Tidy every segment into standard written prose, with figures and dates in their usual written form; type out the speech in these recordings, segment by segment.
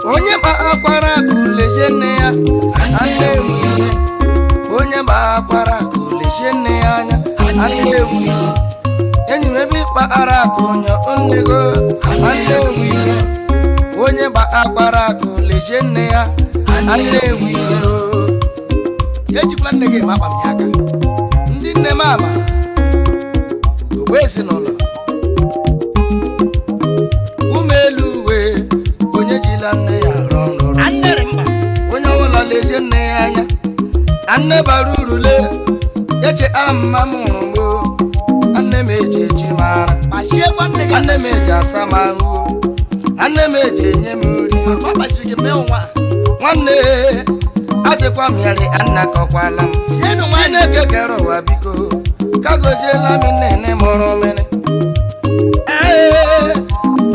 Onye ba akwara kulejene ya alewu onye ba akwara kulejene ya anya alewu enyi mebi kpara kunyo onnego alewu onye ba akwara kulejene ya alewu ejikwa nne gị ma akpa m ya aka ndị nne m ama ogbe ezinụlọ umeluwe onye jila nne ya rọrọ Annere mba. onye ọwụla leje nne ya anya anne bara urule eche amma mụrụ anne m eji eji mara Ma shiekwa nne gị. anne m eji asa m ahụ anne m eji enye m nri Ọ gbasiri gị mee nwa. nwanne ajịkwa m yari anna kọkwala m Shienu nwa Chineke kere ụwa biko kagojiela m nne mụrụ mmiri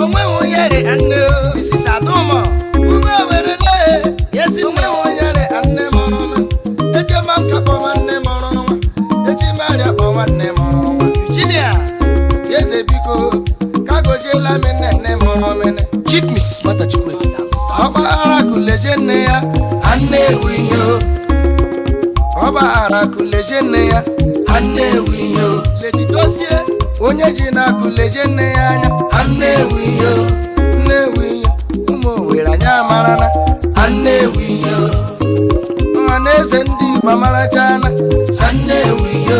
onwe onye re anne Mrs. Adumo. ume werele esi onwe onye re anne mụrụ mmiri eche ma nkakpọ nwanne mụrụ nwa echi marịa kpọ nwanne mụrụ nwa Virginia. eze biko kagojiela m nne mụrụ mmiri Chief Mrs. Mata Chukwueke ọgbaghara kuleje nne ya anne ewu ihe ọgbaghara kuleje nne ya anne ewu ihe Lady Dozie. onye ji na-akụleje nne ya anya anne ewu ihe nne ewu ihe ụmụ Owere anya amarana anne ewu ihe ọha na eze ndị Igbo amarachana anne ewu ihe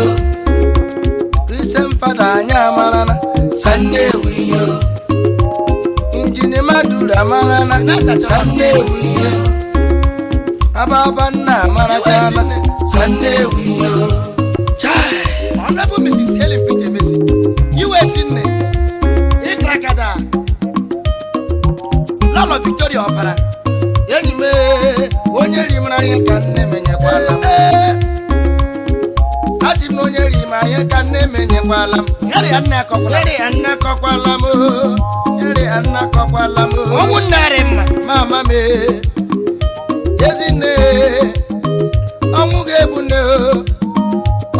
Christian fada anya amarana anne ewu ihe injini Maduru amarana anne ewu ihe ababa nna amarachana anne ewu ihe Honorable Mrs. Helen Pretty Messi. US nne. Ikrakada. Lolo Victoria Opara. enyi m onye rimara ihe ka nne menyekwala m asị m na onye rimara ihe ka nne menyekwala m Yari ya nne akọkwala. nyere ya nne kọkwala m nyere ya nne kọkwala m Ọnwụ nnarị mma. mama m ezinne ọnwụ ga-ebu nne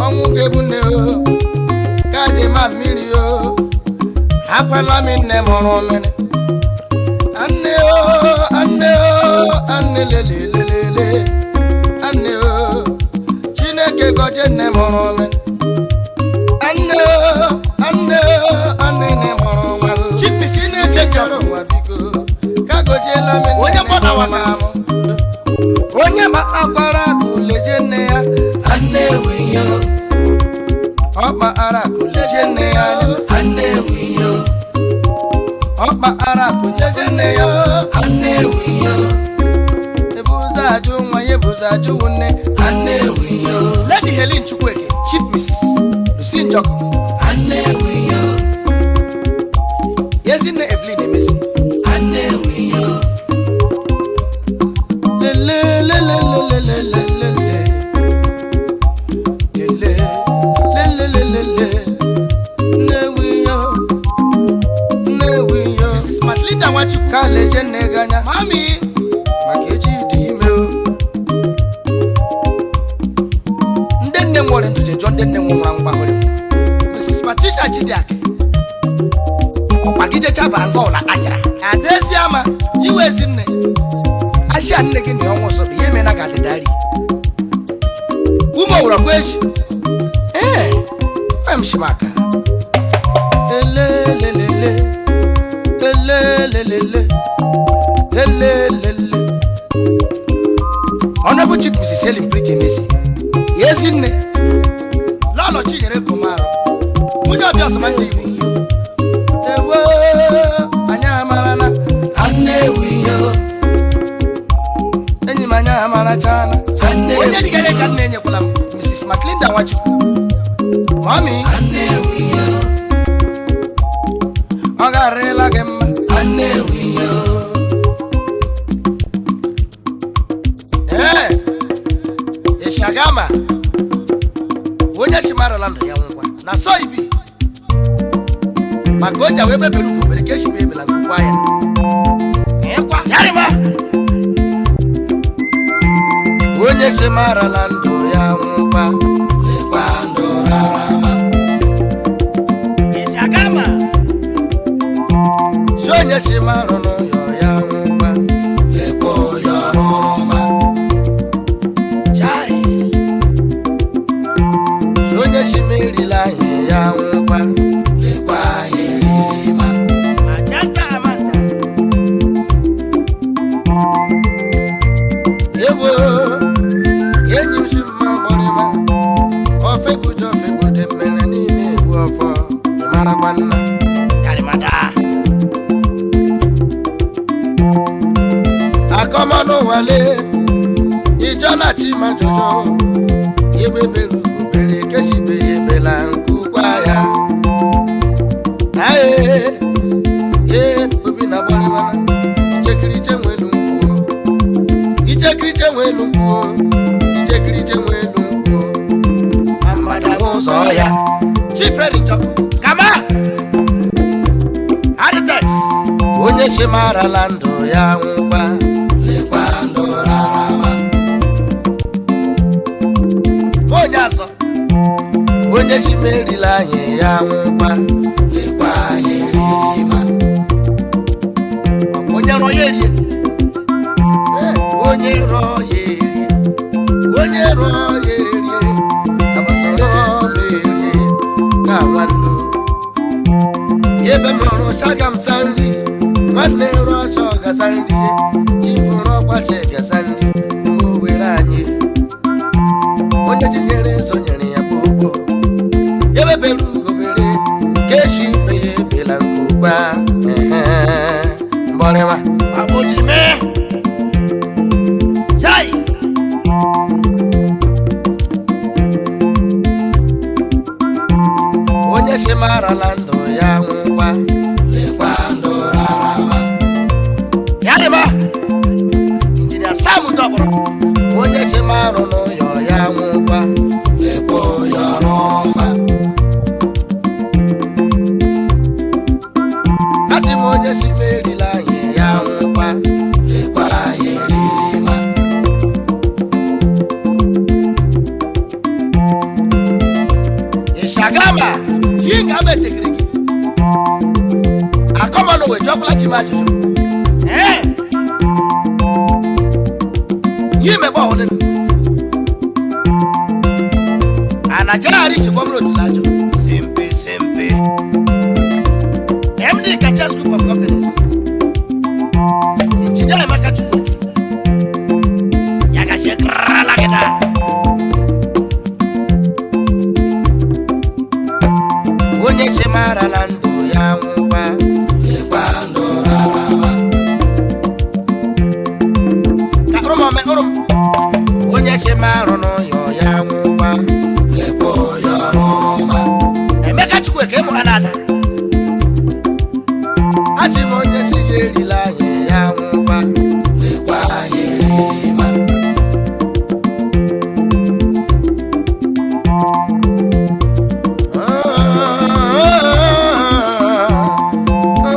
ọnwụ ga-ebu nne ka dị ma mmiri akwala m nne mụrụ mmiri anne anne anne lelelelele anne Chineke gọzie nne mụrụ mmiri anne anne anne nne mụrụ nwa Chineke kere ụwa biko ka gọziela m nne Onye mgbọta waka. onye ma akwara kuleje nne ya anne ewu ihe ọkpa ara kuleje nne ya anne ewu ihe ọkpa ara kuleje nne ya anne ewu ihe ebuza ajụ nwa ya ebuza ajụ nne anne ewu ihe Lady Helen Chukwueke. Chief Mrs. Lucy Njoko anne ewu ihe Ezinne Evelyn Emesi anne ewu ihe Mrs. Madeline Nwachukwu. ka leje nne gị anya Mami. maka echi dị ime ndị nne nwere ntụche jọ ndị nne nwụrụ mgbahụrụ Mrs. Patricia Chidiake. ọkpagijecha ba nga ụla kpachara Adeziama. US nne. asịa nne gị na ọnwụ ọzọ bụ ihe mena ga adịdari ume owura kwa echi emshimaka elelelele elelelele elelele Honorable Chief Mrs. Helen Pretty Messi ezi nne Lolo Chinyere Komaro. Nwunye ọbịa ọsọma ndị Igbo. ewo anya amarana anne ewu ihe enyi m anya amarachana anne ewu Onye dịka ya ka nne enyekwala m. Mrs. Maclinda Nwachukwu Mami. anne ewu ihe ọ garịla gị mma anne ewu ihe Ishagama. Onye chimarala ndụ ya ngwa. Na so ibi. Maka o ji wee bebere ugwu mere ka echi wee bela nkukwa ya. marala ndụ ya nwụkwa lekwa ndụ rarama Ishagama si onye chi marụ n'ụyọ ya nwụkwa lekwa ụyọ rụma Chai si onye chi merila anyị ya nwụkwa lekwa eririma Ajanta Amanta ewo enyi m si mma gbọrịma ofe bụja ofe bụde mmere niile egbu ọfọ ịmarakwa nna Karimada akọmọnụ wale ijọla chima jọjọ yebebelu obere keshibe yebela nkukwa ya ae obi na gbọrịmana ichekiriche nwelu mkpuo ichekiriche nwelu mkpuo ichekiriche nwelu mkpuo amada ụzọ ya Chiferi Njoko Kama Aritex onye chi marala ndụ ya nwụkwa lekwa ndụ rarama Onye Azọ onye chi merila anyị ya nwụkwa lekwa eririma Onye rọ ya erie onye rọ ya erie onye rọ ya erie abasara ọma erie ka nwanne ebe m rụrụ chaga m sa nri nwanne rụọ ọcha ọgasa nri ifuru ọkwachi gasa nri ụmụ were anyị onye tinyere sonyere ya gbogbo ebebere ugobere kechi ibe ya ebela nke ụgba mgbọrịma Abojime Chai onye chi marala ndụ ya nwụkwa lekwa ndụ rarama Yarima Injinia Sam Doboro onye chi marụ n'ụyọ ya nwụkwa lekwa ụyọ rụma achị m onye chi merila anyị ya nwụkwa lekwa eririma Ishagama Yinga Abetegrigi akọmanụ wee jọkwala chi m ajụjụ Yi mebe ọhụrụ Anajari si gwamna otu n'ajụ Simpe MD Kachas Group of Companies Engineer Emeka Chukwu Yagashe krala gida onye chi marala ndụ ya nwụkwa lekwa ndụ rarama onye chi marụ n'ụyọ ya nwụkwa lekwa ụyọ rụma Emeka Chukwu eke mụrụ n'ada achị m onye chi ya erila anyị ya nwụkwa lekwa eririma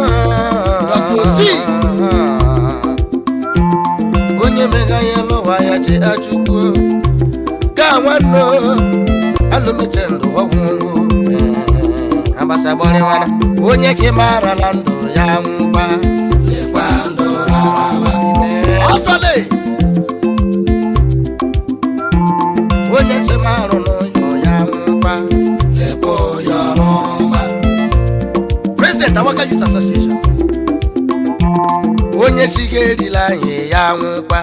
Dr. C. onye meganye lụwa ya chi achukwu ka nwanne alụmeche ndụ ọgwụgwụ agbasa gbọrịwana onye chi marala ndụ ya nwụkwa lekwa ndụ rarama Ọsọle onye chi marụ n'ụyọ ya nwụkwa lekwa ụyọ rụma President Awaka Youth Association onye chi ga-erila anyị ya nwụkwa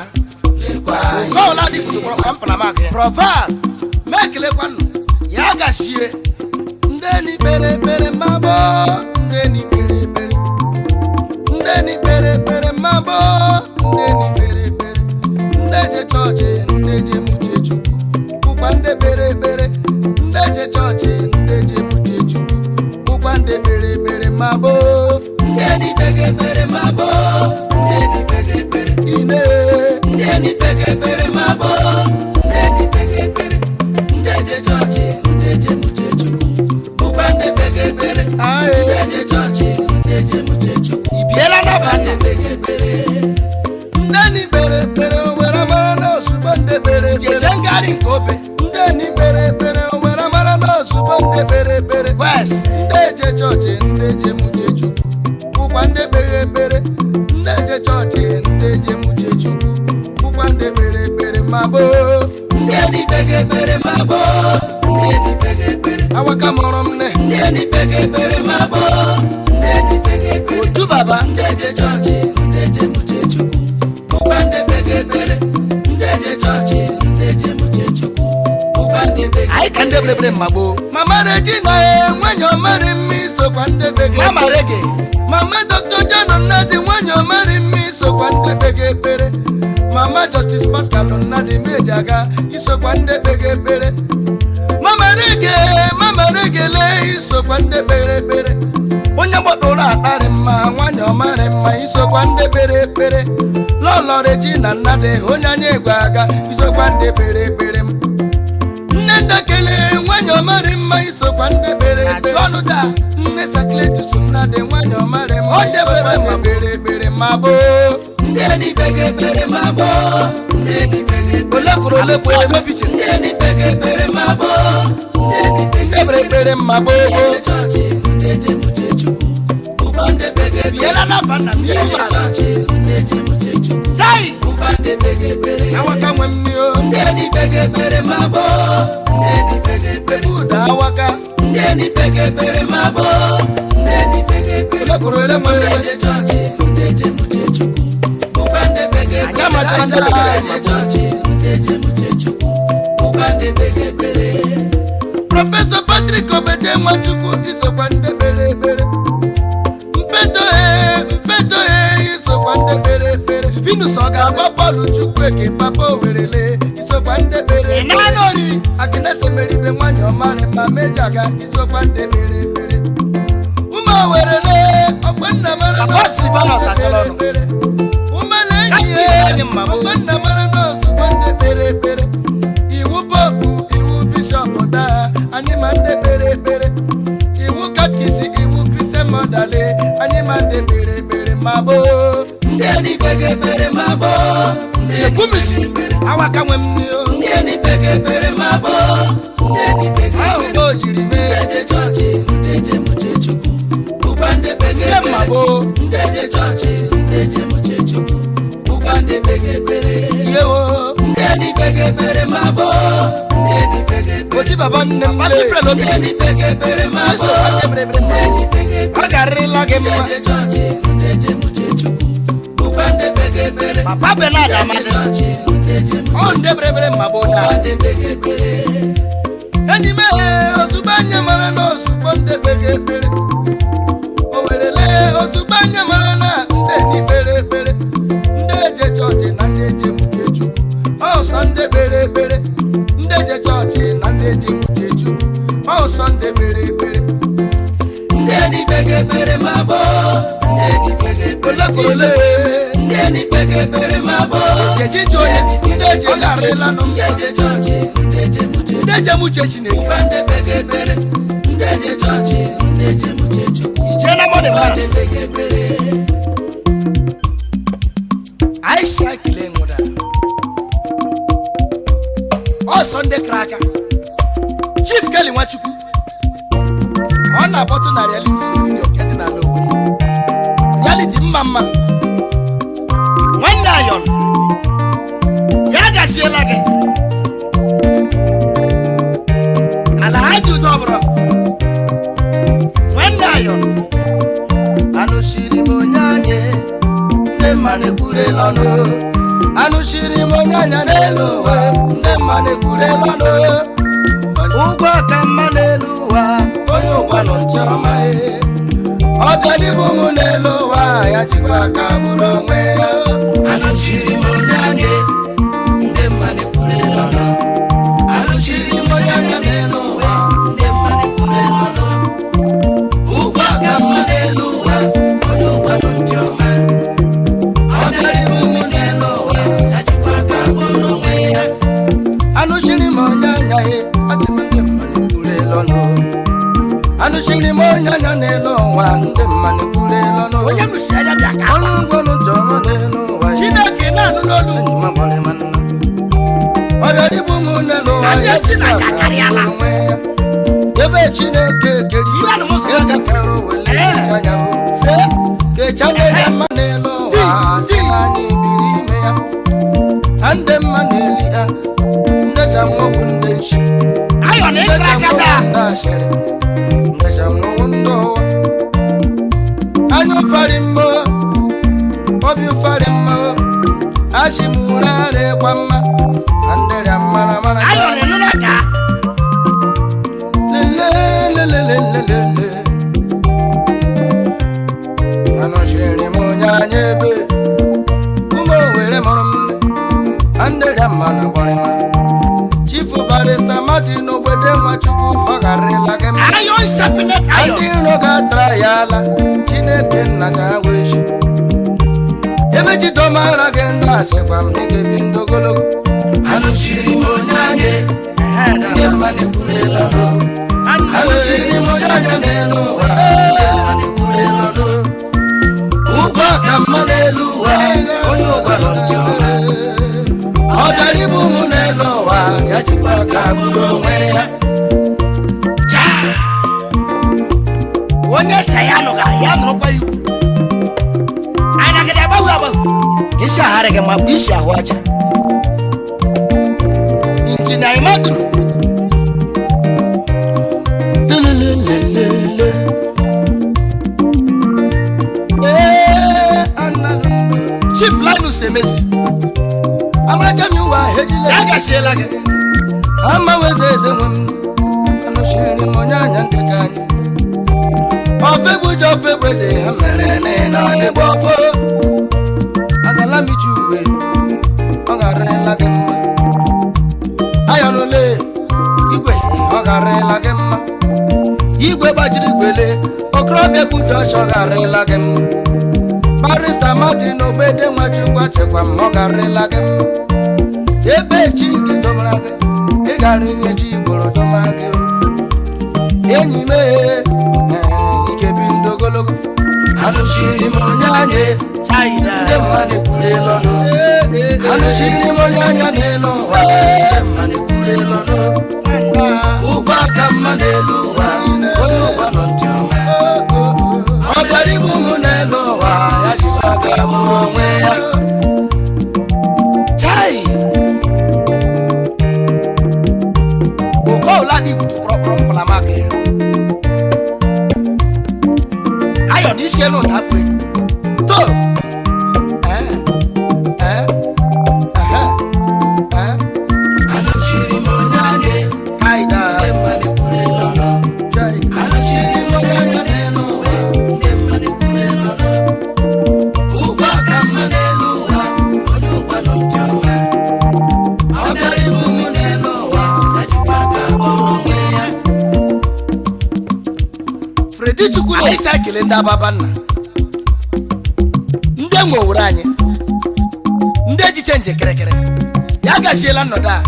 lekwa Kọọla dị kutukwara kwa mpanamak ya Profan Mekelekwanụ Ya gashie ndeni pere pere mabo ndeni pere pere ndeni pere pere mabo ndeni pere pere ndeje chọọchị ndeje muche chukwu ụkwa nde pere pere ndeje chọọchị ndeje muche chukwu ụkwa nde pere pere mabo ndeni pege pere mabo ndeni pege pere ine ndeni pege pere mabo ndeni pege pere ndeje chọọchị ndeje muche chukwu ụkwa nde pege pere ndeje chọọchị ndeje muche chukwu Ibiela n'abalị nde pege pere nde pegepere mabo ndeni pegepere otu baba ndeje chọọchị ndeje muche chukwu ụgbande pegepere ndeje chọọchị ndeje muche chukwu ụgbande pegepere anyị ka ndị berebere mmagbo mama Regina nwenye omari mmi sokwa ndị pegepere mama rege mama Dr. John Nnadi nwenye omari mmi sokwa ndị pegepere mama Justice Pascal Nnadi Mejaga isokwa ndị pegepere mama rege le isokwa ndị pegepere onye gbọdụrụ akparị mma nwanyị ọmarị mma isokwa ndị pegepere lọlọ Regina Nnadi onye anya egwe aga isokwa ndị pegepere nne ndekele nwanyị ọmarị mma isokwa ndị pegepere ọnụda nne Sakletus Nnadi nwanyị ọmarị mma isokwa ndị pegepere mabo ndeni pegepere mabo ndeni pegepere olekuru olekwu emebiche ndeni pegepere mabo ndeni pegepere mmagbo chọọchị ndeje muche chukwu ụgbande pegepere yela na bana chọọchị ndeje muche chukwu tai ụgbande pegepere awaka nwe mmio ndeni pegepere mabo ndeni pegepere uda awaka ndeni pegepere mabo ndeni pegepere olekuru olekwu ndeje chọọchị ndeje muche chukwu ụgbande pegepere Anya machara ndị pegepere ndeje chọọchị ndeje muche chukwu ụgbande pegepere Prọfesọ Patrick Obeje Nwachukwu isokwa ndị pegepere mpedo isokwa ndị pegepere Venus ọga Papa Paul Chukwueke Papa Owerele isokwa ndị pegepere ịnara ori Agnes Emeribe nwanyị ọmarị mma Mejaga isokwa ndị pegepere ụmụ Owerele ọgbọnna mara Papa Silvanus Achalọnụ. Anyị mmagbo. ọgbọnna mara n'ozugbo ndị pegepere iwu popu iwu bishọp daa anyị ma ndị pegepere iwu katkisi iwu Christian modale anyị ma ndị pegepere mabo ndeni pegepere mabo ekwumisi awaka nwe mmio ndeni pegepere mabo ndeni pegepere ahụ ka o jiri mee ndeje chọọchị ndeje muche chukwu ụgbande ndị pegepere mmagbo ndeje chọọchị ndeje muche chukwu ụgbande pegepere yewo ndeni pegepere mabo ndeni pegepere oti baba nne m masifrel obi ndeni pegepere mabo isokwa ndị berebere ndeni pegepere ọ garịrịla gị mma ndeje chọọchị ndeje muche chukwu ụgbande pegepere papa Bernard ndeje Amadi chọọchị ndeje muche ọ ndị berebere mmagbo daa ụgbande pegepere enyi m ozugbo anya mara na ozugbo ndị pegepere Owerele ozugbo anya mara na ndeni pegepere ndị eje chọọchị na ndị eje muche chukwu ọsọ ndị pegepere ndị eje chọọchị na ndị eje muche chukwu ọsọ ndị pegepere ndeni pegepere mabo ndeni pegepere olekuru ndeni pegepere mabo ejiji onye ndị eji ọ garịla nụ ndị eje chọọchị ndị eje muche ndị eje muche Chineke ụgbande pegepere ndị eje chọọchị ndị eje muche chukwu ijee na mọni mas pegepere anyị si ekele nwụda ọsọ ndị kara aka Chief Kelly Nwachukwu ọ na-akpọtụ na reality studio nke dị n'ala Owerri reality mma mma nwanne ayọn ya gaziela gị ala ha ji ụdọ ọbụrụ nwanne ayọn anụchiri m onye anyị ndị mma na-ekwurela ọnụ anụchiri m onye anya n'elu ụwa ndị mma na-ekwurela ọnụ ụgwọ ka mma n'elu ụwa onye ụgwọ nọ ntị ọma ọ bịadịbụ m n'elu ụwa ya jikwa aka bụrụ onwe ya anụchiri m onye anyị ndị mma na-ekwurela ọnụ anụchiri m onye anya n'elu ụwa ndị mma na-ekwurela ọnụ ụgwọ ka mma n'elu ụwa onye ụgwọ nọ ntị ọma ọ bịadịbụ m n'elu ụwa ya jikwa aka bụrụ onwe ya anụchiri m onye anya asị m ndị mma na-ekwurela ọnụ anụchiri m onye anya n'elu ụwa ndị mma na-ekwurela ọnụ onye nụsi anya bịa ka ọnụ ụgwọ nọ ntị ọma n'elu ụwa Chineke na-anụ n'olu enyi m agbalị ma nna ọ bịadịbụ m n'elu ụwa Anyị ya si na jikwa ya aka karịala. bụrụ onwe ya ebe Chineke kere Ihe anụ m sọ ya gafere owele anya bụ se kechanye ya mma n'elu ụwa dị anyị biri ime ya ha ndị mma na-eli ha ndị ja nwowu ndị nshi ayọn ịkara aka daa ndị ashịrị ndị ja nwowu ndị n'elu ụwa onye ụwa nọ ntị ọma ọ bịara ibu m n'elu ụwa ya jikwa aka bụrụ onwe ya onye sa ya nụga ya nụrụkwa iwu anyị nagide agbaghị isi agharị gị ma bụ isi ahụ aja injinia Imaduru Chief Linus Emesi amagami ụwa hejile ya gashiela gị ama weze eze nwe m anọchiri m onye anya nketa anyị ofe bụji ofe gbede ha mere na ịgba ọfọ agala m iji uwe ọ garịla gị mma ayọnụle igwe ọ garịla gị mma igwe gbajiri igwele okorobịa bụji ọchọ garịla gị mma barista Martin Ogbede Nwachukwu chekwa m ọ garịla gị mma ebe chi gị domara gị ị gara inye chi igboro doma gị enyi m ike bi ndụ ogologo anụchiri m onye anya ndị mmadụ ekwurela ọnụ anụchiri m onye anya n'elu ụwa ndị mmadụ ekwurela ọnụ ụgwọ aka mma n'elu ụwa onye ụwa nọ ntị ọma ọ bịara ibu m n'elu ụwa ya jikwa aka bụrụ onwe ya Oladi butu kpọrọkpọrọ mpụlamaka ya ayọ na isi elu ụda kwe to anụchiri m onye anya kaida ndị mmadụ ekwurela ọnụ anụchiri m onye anya n'elu ụwa ndị mmadụ ekwurela ọnụ ụgwọ aka mma n'elu ụwa onye ụwa nọ ntị ọma ọ bịara ibu m n'elu ụwa ya jikwa aka bụrụ onwe ya Fredi Chukwu na isi ekele ndị Ababanna ndị enwe owere anyị ndị ejiche nje kerekere ya gashiela nnọdụ a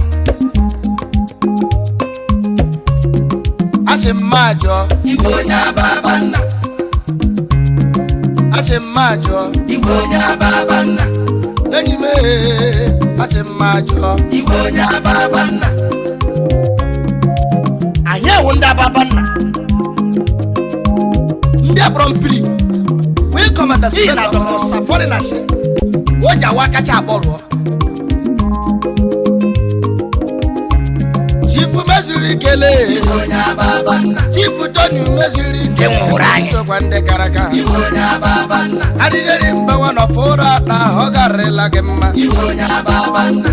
asị mma ajọ igwe onye Ababanna asị mma ajọ igwe onye Ababanna enyi m asị mma ajọ igwe onye Ababanna anyị ewu ndị Ababanna ndị akpọrọ mpiri wee kọmanda ihe na Dr. Safori na shi o ji awa kacha akpọrọ Chifu meziri ikele igwe onye Ababanna Chifu Tony meziri nke nwụrụ anyị sokwa ndị gara aga igwe onye Ababanna adịdịrị mgbawa n'ọfọ ụra akpa ọ garịla gị mma igwe onye Ababanna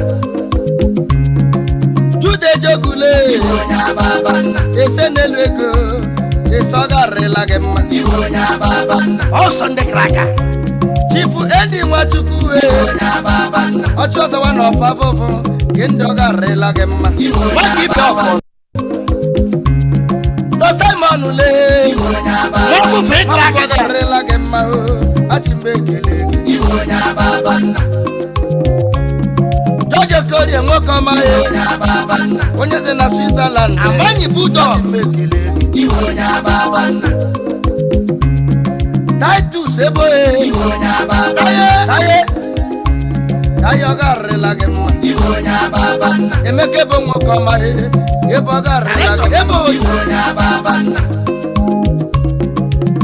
Jude Jogule igwe onye Ababanna ese n'elu ego ese ọ garịla gị mma igwe onye Ababanna ọsọ ndị gara aga Chifu Eddie Nwachukwu onye Ababanna ọchị ọzọwa na ọfa fụfụ gị ndị ọ garịla gị mma igwe onye Ababanna Simon le igwe onye Ababanna n'ofufe ịkara aka garịla gị mma achị mgbe ekele gị igwe onye Ababanna George Okorie nwoke ọma onye Ababanna onye si na Switzerland amanyi budo achị mgbe ekele gị igwe onye Ababanna Titus Eboe igwe onye Ababanna taye ọ garịla gị mma igwe onye Ababanna Emeka ebo nwoke ọma ebe ọ garịla gị ebe oyi igwe onye Ababanna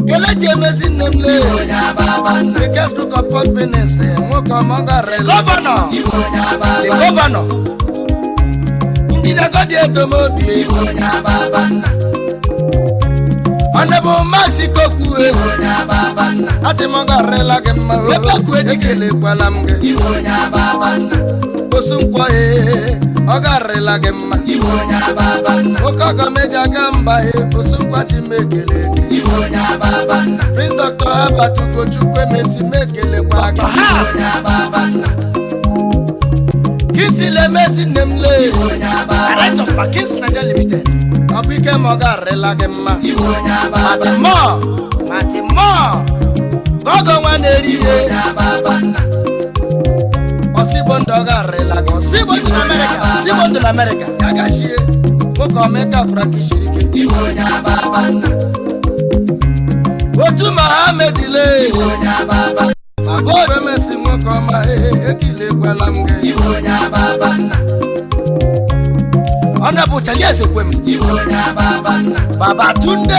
Kelechi Emezi nne m le onye Ababanna Biggest Duke of Companies nwoke ọma ọ garịla gọvanọ igwe onye the Ababanna gọvanọ ndị na-agọdị edomobi igwe onye Ababanna Honorable Max Ikokwu igwe onye Ababanna atị m ọ garịla gị mma ekelekwala m gị igwe onye Ababanna osu nkwọ ọ garịla gị mma igwe onye Ababanna oke ọgọ meji aga mba osu nkwachi m ekele gị igwe onye Ababanna Prince Dr. Herbert Ugochukwu Emesi m ekelekwala gị igwe onye Ababanna Kisi Emesi nne m le igwe onye Ababanna Director of Makins Nigeria Limited ọ bụ ike ma ọ garịla gị mma igwe onye Ababanna Matimo Gogo nwa na-eri ihe onye Ababanna Osibo ndụ ọ garịla gị Osibo ndụ na Amerịka ya gachie nwoke ọmeka kwụra ka isiri ike igwe onye Ababanna otu Mohammed le igwe onye Ababanna Femesi nwoke ọma ekilekwala m gị. Iwe onye ababa nna. Honorable Charles Ekwem. Iwe onye ababa nna. Baba Tunde.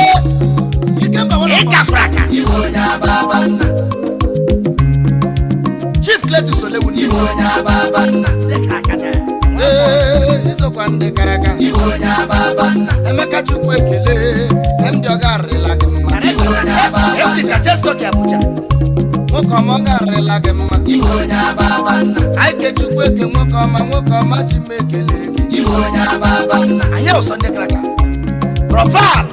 Ikemba wana. Ikakraka. Iwe onye ababa nna. Chief Cletus Olewuni. Iwe onye ababa nna. Dekraka na. Izokwa ndị karaka. Iwe onye ababa nna. Emeka Chukwu ekele. MD ọgarịla gị mma. MD Katesto ki Abuja. Nwoke ọma ọgarịla gị mma. Iwe onye ababa nna. Aike Chukwu eke nwoke ọma Chimekele gị. Iwe onye ababa nna. Anya ụsọ ndị kraka. Profile.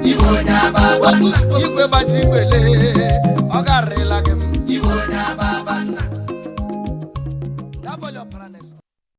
Iwe onye ababa nna. Igwe gbajiri igbele.